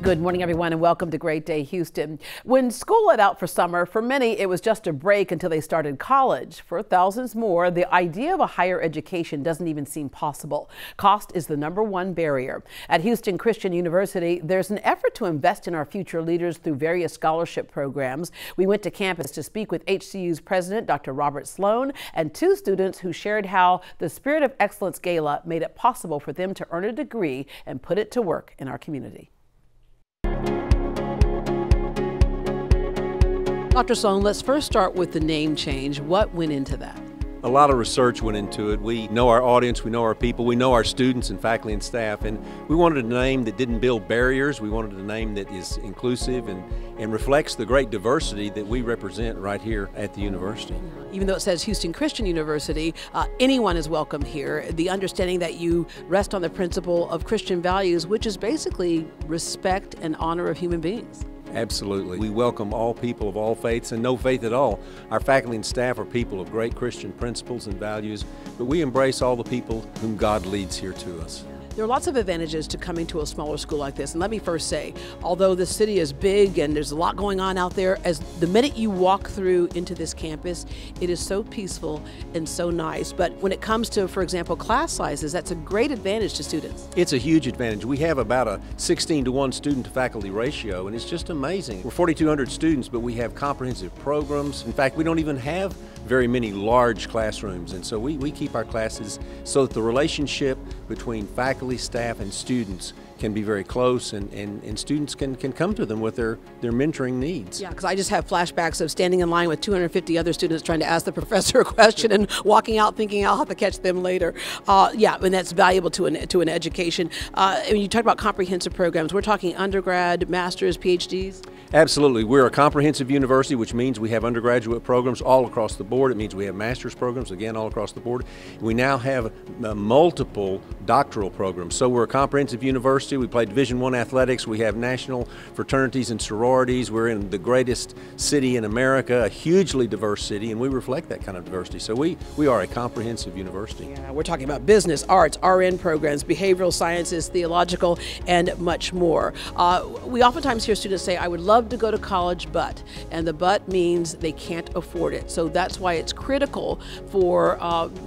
Good morning, everyone, and welcome to Great Day Houston. When school let out for summer, for many it was just a break until they started college. For thousands more, the idea of a higher education doesn't even seem possible. Cost is the #1 barrier. At Houston Christian University, there's an effort to invest in our future leaders through various scholarship programs. We went to campus to speak with HCU's president, Dr. Robert Sloan, and 2 students who shared how the Spirit of Excellence Gala made it possible for them to earn a degree and put it to work in our community. Dr. Sloan, let's first start with the name change. What went into that? A lot of research went into it. We know our audience, we know our people, we know our students and faculty and staff, and we wanted a name that didn't build barriers. We wanted a name that is inclusive and reflects the great diversity that we represent right here at the university. Even though it says Houston Christian University, anyone is welcome here. The understanding that you rest on the principle of Christian values, which is basically respect and honor of human beings. Absolutely. We welcome all people of all faiths and no faith at all. Our faculty and staff are people of great Christian principles and values, but we embrace all the people whom God leads here to us. There are lots of advantages to coming to a smaller school like this. And let me first say, although the city is big and there's a lot going on out there, as the minute you walk through into this campus, it is so peaceful and so nice. But when it comes to, for example, class sizes, that's a great advantage to students. It's a huge advantage. We have about a 16-to-1 student to faculty ratio, and it's just amazing. We're 4,200 students, but we have comprehensive programs. In fact, we don't even have very many large classrooms, and so we keep our classes so that the relationship between faculty, staff, and students can be very close, and students can come to them with their mentoring needs. Yeah, because I just have flashbacks of standing in line with 250 other students trying to ask the professor a question and walking out thinking I'll have to catch them later. Yeah, and that's valuable to an education. And you talked about comprehensive programs. We're talking undergrad, master's, PhDs? Absolutely. We're a comprehensive university, which means we have undergraduate programs all across the board. It means we have master's programs, again, all across the board. We now have multiple doctoral programs. So we're a comprehensive university. We play Division I athletics. We have national fraternities and sororities. We're in the greatest city in America, a hugely diverse city, and we reflect that kind of diversity. So we are a comprehensive university. Yeah, we're talking about business, arts, RN programs, behavioral sciences, theological, and much more. We oftentimes hear students say, I would love to go to college, and the but means they can't afford it. So that's why it's critical for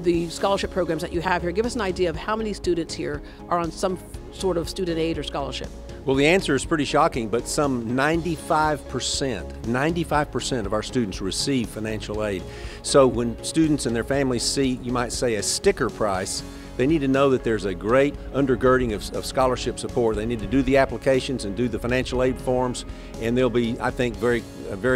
the scholarship programs that you have here. Give us an idea of how many students here are on some sort of student aid or scholarship. Well, the answer is pretty shocking, but some 95% of our students receive financial aid. So when students and their families see, you might say, a sticker price, they need to know that there's a great undergirding of scholarship support. They need to do the applications and do the financial aid forms, and they'll be, I think, very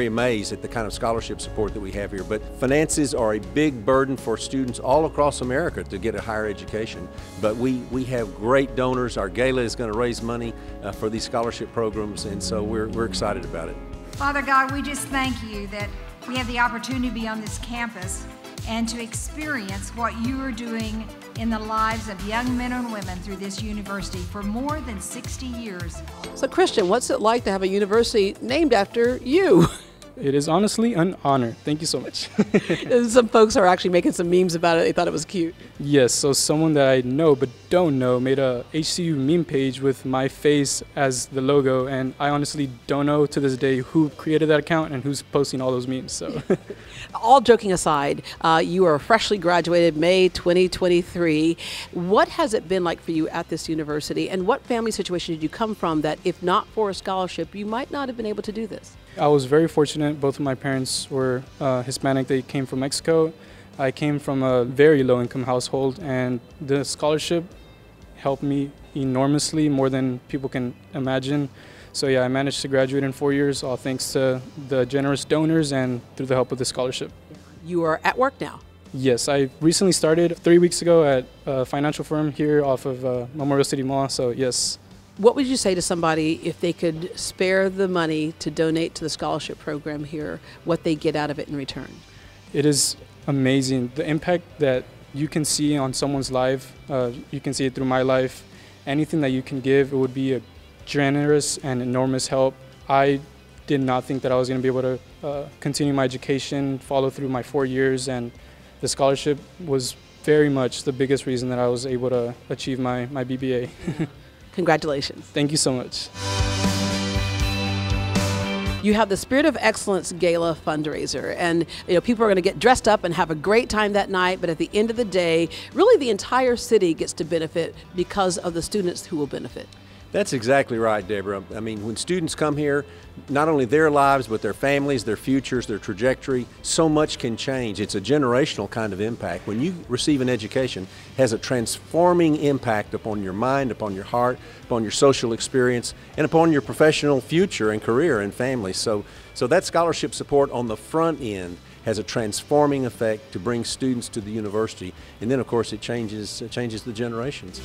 amazed at the kind of scholarship support that we have here. But finances are a big burden for students all across America to get a higher education. But we have great donors. Our gala is going to raise money for these scholarship programs, and so we're excited about it. Father God, we just thank you that we have the opportunity to be on this campus and to experience what you are doing in the lives of young men and women through this university for more than 60 years. So Christian, what's it like to have a university named after you? It is honestly an honor. Thank you so much. Some folks are actually making some memes about it. They thought it was cute. Yes, so someone that I know but don't know made a HCU meme page with my face as the logo, and I honestly don't know to this day who created that account and who's posting all those memes. So, all joking aside, you are freshly graduated May 2023. What has it been like for you at this university, and what family situation did you come from that, if not for a scholarship, you might not have been able to do this? I was very fortunate. Both of my parents were Hispanic. They came from Mexico. I came from a very low-income household, and the scholarship helped me enormously, more than people can imagine. So yeah, I managed to graduate in 4 years, all thanks to the generous donors and through the help of the scholarship. You are at work now? Yes, I recently started 3 weeks ago at a financial firm here off of Memorial City Mall, so yes. What would you say to somebody if they could spare the money to donate to the scholarship program here, what they get out of it in return? It is amazing. The impact that you can see on someone's life, you can see it through my life. Anything that you can give, it would be a generous and enormous help. I did not think that I was going to be able to continue my education, follow through my 4 years, and the scholarship was very much the biggest reason that I was able to achieve my BBA. Congratulations. Thank you so much. You have the Spirit of Excellence Gala fundraiser, and people are going to get dressed up and have a great time that night, but at the end of the day, really the entire city gets to benefit because of the students who will benefit. That's exactly right, Deborah. I mean, when students come here, not only their lives, but their families, their futures, their trajectory, so much can change. It's a generational kind of impact. When you receive an education, it has a transforming impact upon your mind, upon your heart, upon your social experience, and upon your professional future and career and family. So that scholarship support on the front end has a transforming effect to bring students to the university. And then, of course, it changes the generations.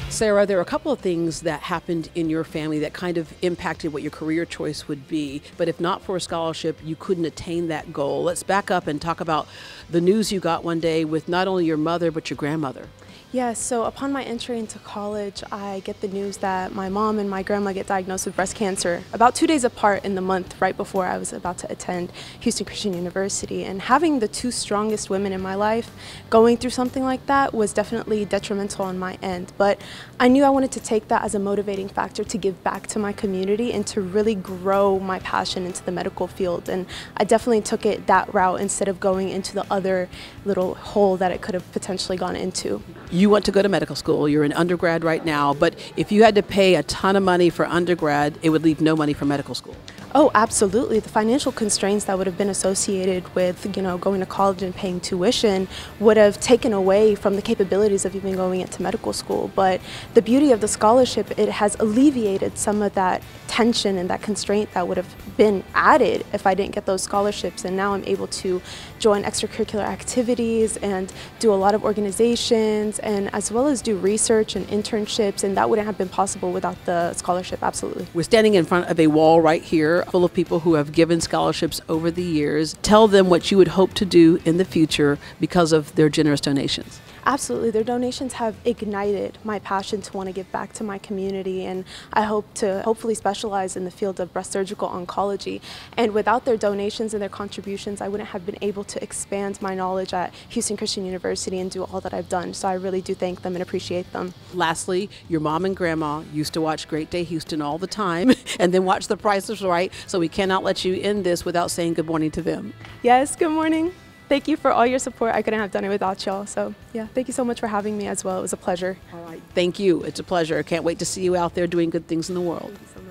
Sarah, there are a couple of things that happened in your family that kind of impacted what your career choice would be, but if not for a scholarship, you couldn't attain that goal. Let's back up and talk about the news you got one day with not only your mother, but your grandmother. Yeah, so upon my entry into college, I get the news that my mom and my grandma get diagnosed with breast cancer about 2 days apart in the month right before I was about to attend Houston Christian University. And having the two strongest women in my life going through something like that was definitely detrimental on my end. But I knew I wanted to take that as a motivating factor to give back to my community and to really grow my passion into the medical field. And I definitely took it that route instead of going into the other little hole that it could have potentially gone into. You want to go to medical school, you're in undergrad right now, but if you had to pay a ton of money for undergrad, it would leave no money for medical school. Oh, absolutely. The financial constraints that would have been associated with, going to college and paying tuition would have taken away from the capabilities of even going into medical school. But the beauty of the scholarship, it has alleviated some of that tension and that constraint that would have been added if I didn't get those scholarships. And now I'm able to join extracurricular activities and do a lot of organizations, and as well as do research and internships, and that wouldn't have been possible without the scholarship. Absolutely. We're standing in front of a wall right here full of people who have given scholarships over the years. Tell them what you would hope to do in the future because of their generous donations. Absolutely. Their donations have ignited my passion to want to give back to my community, and I hope to hopefully specialize in the field of breast surgical oncology. And without their donations and their contributions, I wouldn't have been able to expand my knowledge at Houston Christian University and do all that I've done. So I really do thank them and appreciate them. Lastly, your mom and grandma used to watch Great Day Houston all the time and then watch The Price is Right, so we cannot let you end this without saying good morning to them. Yes, good morning. Thank you for all your support. I couldn't have done it without y'all. So yeah, thank you so much for having me as well. It was a pleasure. All right. Thank you. It's a pleasure. I can't wait to see you out there doing good things in the world. Thank you so much.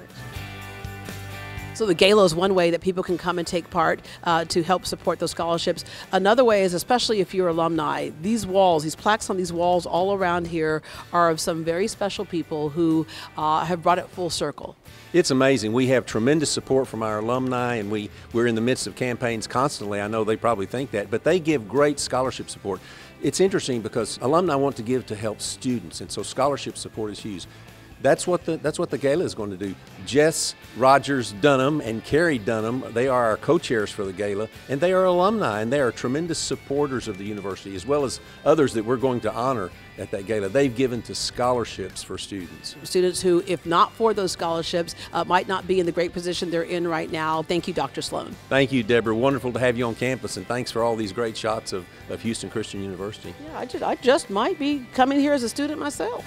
So the gala is one way that people can come and take part to help support those scholarships. Another way is, especially if you're alumni, these walls, these plaques on these walls all around here are of some very special people who have brought it full circle. It's amazing. We have tremendous support from our alumni, and we're in the midst of campaigns constantly. I know they probably think that, but they give great scholarship support. It's interesting because alumni want to give to help students, and so scholarship support is huge. That's what the gala is going to do. Jess Rogers Dunham and Carrie Dunham, they are our co-chairs for the gala, and they are alumni, and they are tremendous supporters of the university, as well as others that we're going to honor at that gala. They've given to scholarships for students. Students who, if not for those scholarships, might not be in the great position they're in right now. Thank you, Dr. Sloan. Thank you, Deborah. Wonderful to have you on campus, and thanks for all these great shots of Houston Christian University. Yeah, I just might be coming here as a student myself.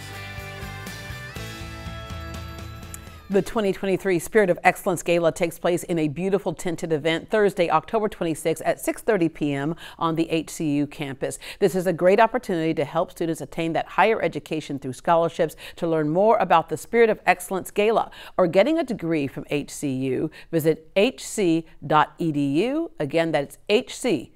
The 2023 Spirit of Excellence Gala takes place in a beautiful tented event Thursday, October 26th at 6:30 p.m. on the HCU campus. This is a great opportunity to help students attain that higher education through scholarships. To learn more about the Spirit of Excellence Gala or getting a degree from HCU, visit hc.edu. Again, that's hc.edu.